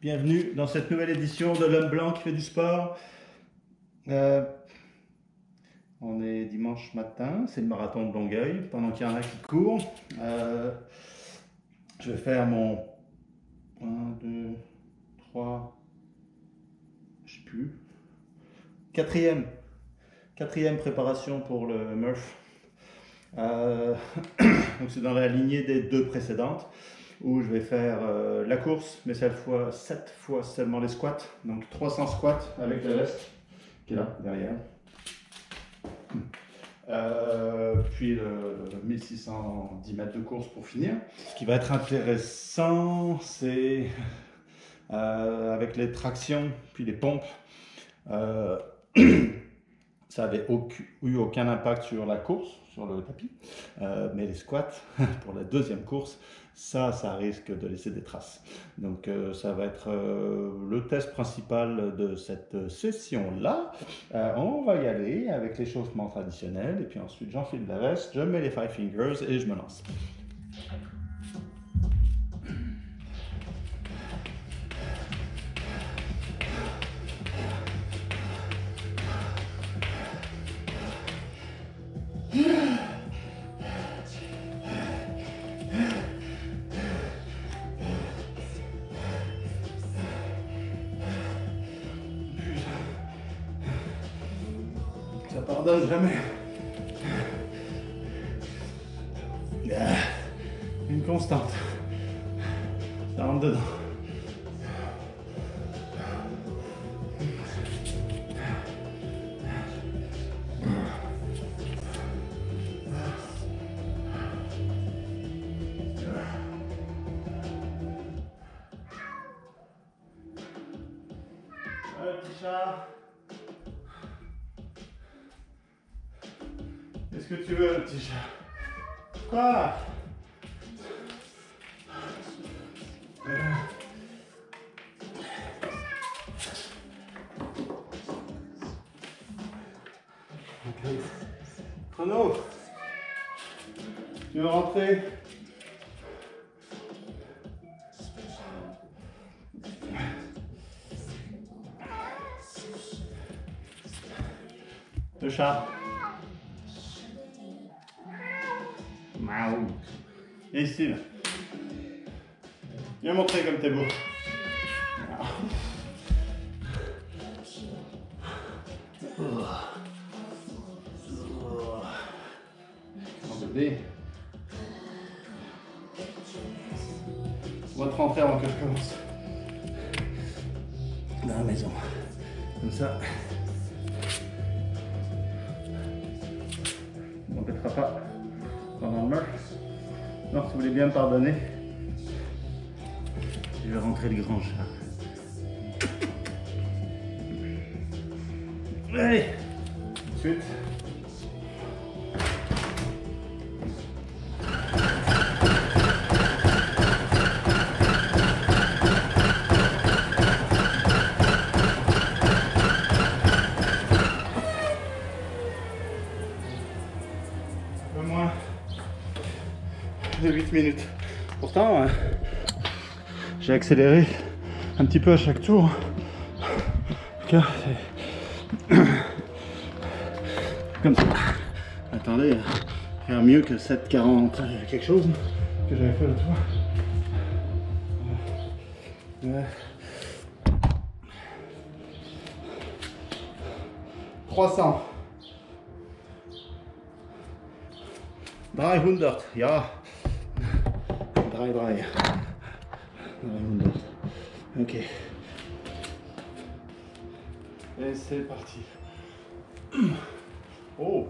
Bienvenue dans cette nouvelle édition de l'homme blanc qui fait du sport. On est dimanche matin, c'est le marathon de Longueuil, pendant qu'il y en a qui courent. Je vais faire mon 1, 2, 3, je sais plus, quatrième préparation pour le Murph. Donc c'est dans la lignée des deux précédentes où je vais faire la course, mais cette fois seulement les squats, donc 300 squats avec la veste qui est là derrière. Puis le 1610 mètres de course pour finir. Ce qui va être intéressant, c'est avec les tractions puis les pompes. Ça n'avait eu aucun impact sur la course, sur le tapis, mais les squats, pour la deuxième course, ça risque de laisser des traces. Donc ça va être le test principal de cette session-là. On va y aller avec l'échauffement traditionnel, et puis ensuite j'enfile la veste, je mets les 5 fingers et je me lance. Ça pardonne jamais. Une constante. Ça rentre dedans. Petit chat. Qu'est-ce que tu veux, petit chat? Quoi? Okay. Chrono, tu veux rentrer? Le chat. Miaou. Et ici, là. Viens montrer comme t'es beau. Mon bébé. On va te rentrer avant que je commence. Dans la maison. Comme ça. On n'embêtera pas pendant le Murph. Non, si vous voulez bien me pardonner, je vais rentrer le grand chat. Allez, ensuite. Un peu moins de 8 minutes. Pourtant, j'ai accéléré un petit peu à chaque tour. C'est comme ça. Attendez, faire mieux que 7,40 quelque chose que j'avais fait l'autre fois. Ouais. 300. 300, ja. 300. Ok. Et c'est parti. Oh,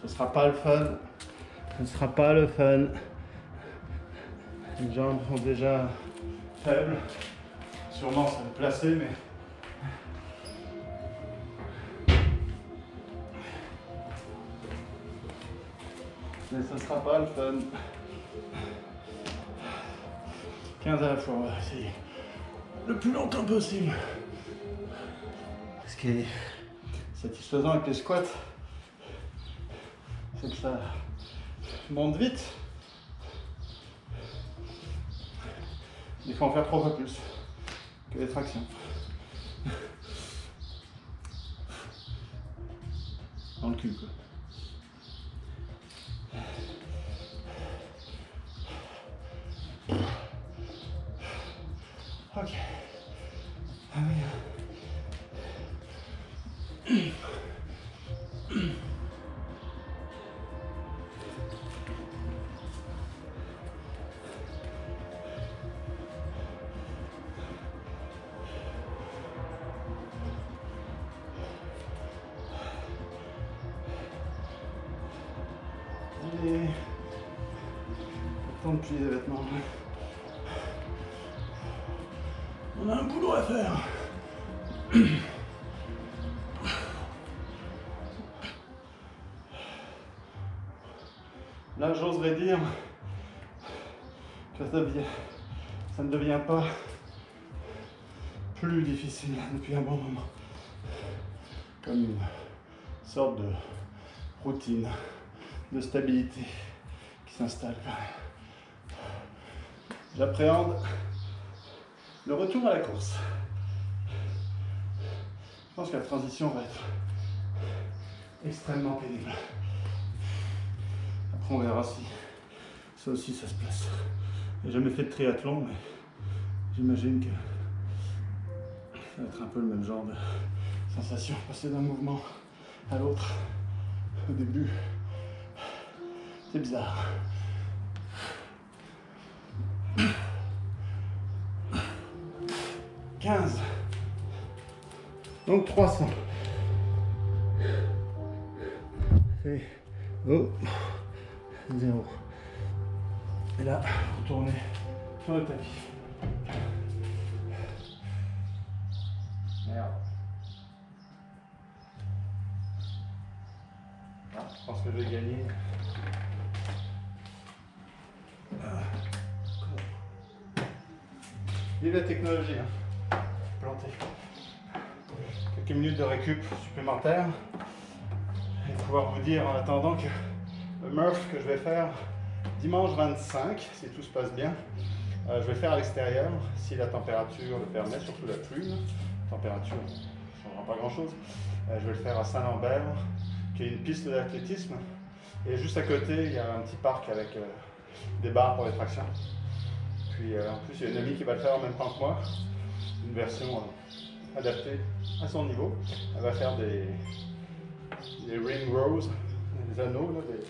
ce sera pas le fun. Ce sera pas le fun. Les jambes sont déjà faibles. Sûrement ça va placer, mais. Mais ce sera pas le fun. 15 à la fois, on va essayer le plus longtemps possible. Ce qui est satisfaisant avec les squats, c'est que ça monte vite. Il faut en faire 3 fois plus que les tractions. Dans le cul, quoi. Ok. Ah oui. Allez. Temps de plier les vêtements. On a un boulot à faire. Là, j'oserais dire que ça ne devient pas plus difficile depuis un bon moment. Comme une sorte de routine, de stabilité qui s'installe quand même. J'appréhende le retour à la course. Je pense que la transition va être extrêmement pénible. Après, on verra si ça aussi ça se place. J'ai jamais fait de triathlon, mais j'imagine que ça va être un peu le même genre de sensation. Passer d'un mouvement à l'autre au début, c'est bizarre. « 15. Donc 300. Et 0. Et là, retourner sur le tapis. Merde. Ah, je pense que je vais gagner. Vive la technologie, hein. Planté. Quelques minutes de récup supplémentaire. Et pouvoir vous dire en attendant que le Murph que je vais faire dimanche 25, si tout se passe bien, je vais faire à l'extérieur, si la température le permet, surtout la pluie. La température ne changera pas grand chose. Je vais le faire à Saint-Lambert, qui est une piste d'athlétisme. Et juste à côté, il y a un petit parc avec des barres pour les tractions. Puis en plus, il y a une amie qui va le faire en même temps que moi, une version adaptée à son niveau. Elle va faire des ring rows, des anneaux, là, des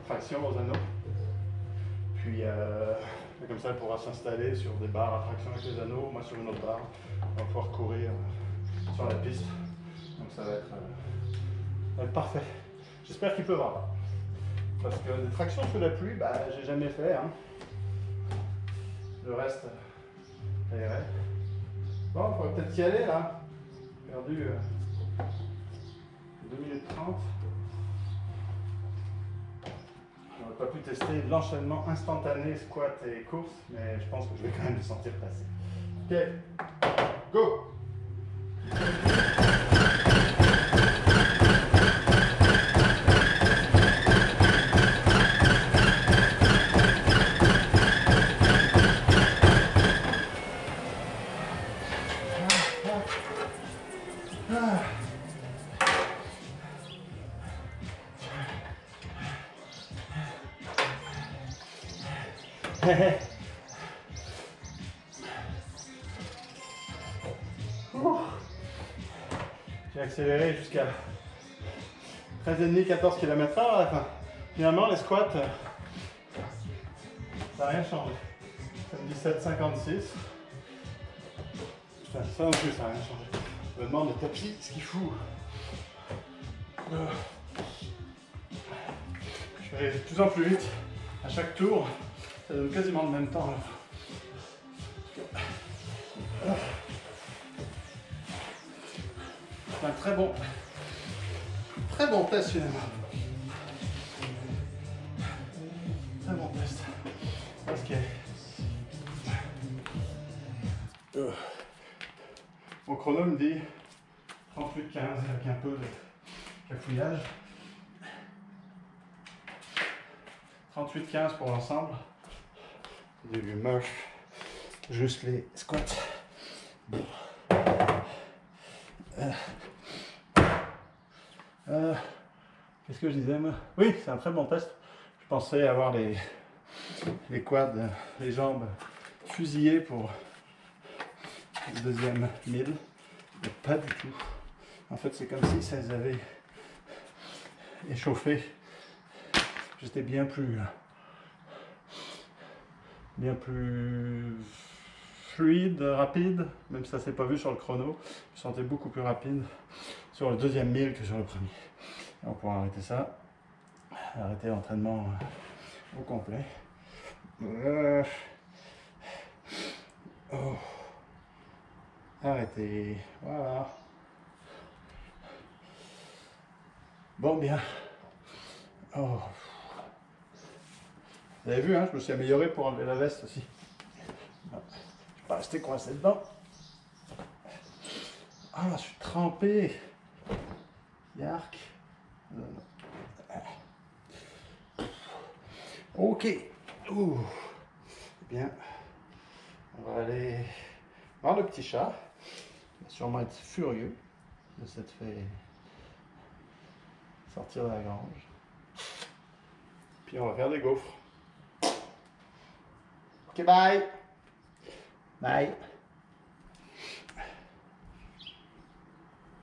tractions aux anneaux. Puis comme ça, elle pourra s'installer sur des barres à traction avec les anneaux, moi sur une autre barre. On va pouvoir courir sur la piste. Donc ça va être parfait. J'espère qu'il pleuvra pas. Parce que des tractions sous la pluie, bah, j'ai jamais fait. Hein. Le reste, ça irait. Bon, il faudrait peut-être y aller là. Perdu 2 minutes 30. On n'a pas pu tester l'enchaînement instantané, squat et course, mais je pense que je vais quand même le sentir passer. Ok, go! J'ai accéléré jusqu'à 13,5-14 km/h à la fin. Finalement, les squats, ça n'a rien changé. 17,56. Putain, ça non plus, ça n'a rien changé. Je me demande le tapis, ce qu'il fout. Je vais de plus en plus vite à chaque tour. Ça donne quasiment le même temps. C'est un très bon test finalement. Très bon test. Ok. Mon chrono me dit 38,15 avec un peu de cafouillage. 38,15 pour l'ensemble. Du Murph juste les squats. Qu'est-ce que je disais moi? Oui, c'est un très bon test. Je pensais avoir les quads, les jambes fusillées pour le deuxième 1000, mais pas du tout. En fait, c'est comme si ça les avait échauffés. J'étais bien plus fluide, rapide, même si ça s'est pas vu sur le chrono. Je me sentais beaucoup plus rapide sur le deuxième 1000 que sur le premier. Et on pourra arrêter ça, arrêter l'entraînement au complet. Oh. Arrêtez, voilà. Bon, bien. Oh. Vous avez vu, hein, je me suis amélioré pour enlever la veste aussi. Je ne vais pas rester coincé dedans. Ah, je suis trempé. Yark. Ok. Ouh. Bien. On va aller voir le petit chat. Il va sûrement être furieux de s'être fait sortir de la grange. Puis on va faire des gaufres. Ok, bye. Bye.